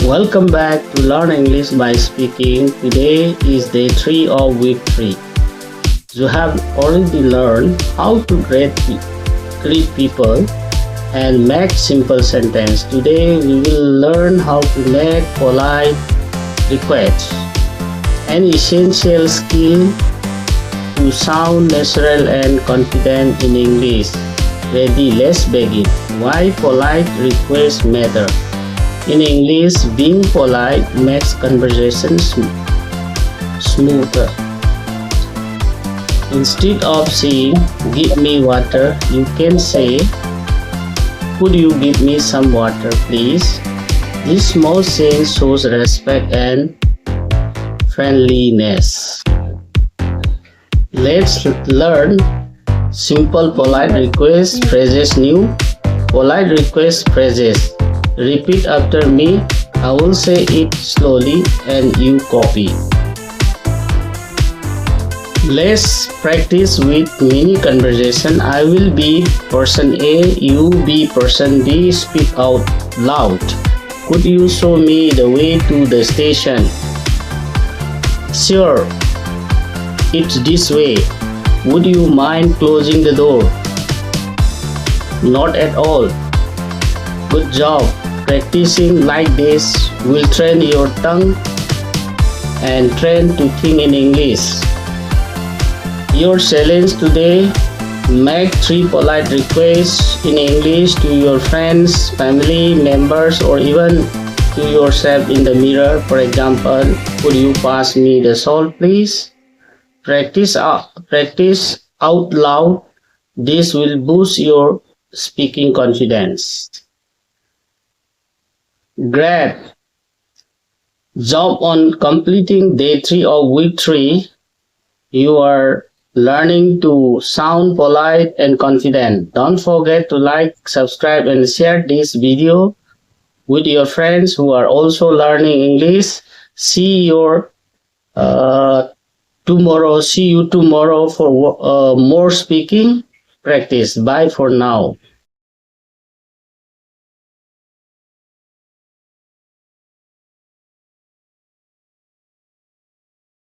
Welcome back to Learn English by Speaking. Today is day 3 of week 3. You have already learned how to greet people and make simple sentence. Today we will learn how to make polite requests, an essential skill to sound natural and confident in English. Ready? Let's begin. Why polite requests matter? In English, being polite makes conversation smoother. Instead of saying, "Give me water," you can say, "Could you give me some water, please?" This small saying shows respect and friendliness. Let's learn simple polite request phrases. New polite request phrases. Repeat after me. I will say it slowly and you copy. Let's practice with mini conversation. I will be person A, you be person B. Speak out loud. Could you show me the way to the station? Sure, it's this way. Would you mind closing the door? Not at all. Good job. Practicing like this will train your tongue and train to think in English. Your challenge today: make 3 polite requests in English to your friends, family members, or even to yourself in the mirror. For example, could you pass me the salt, please? Practice out loud. This will boost your speaking confidence. Great job on completing day 3 of week 3. You are learning to sound polite and confident. Don't forget to like, subscribe, and share this video with your friends who are also learning English. See you tomorrow for more speaking practice. Bye for now.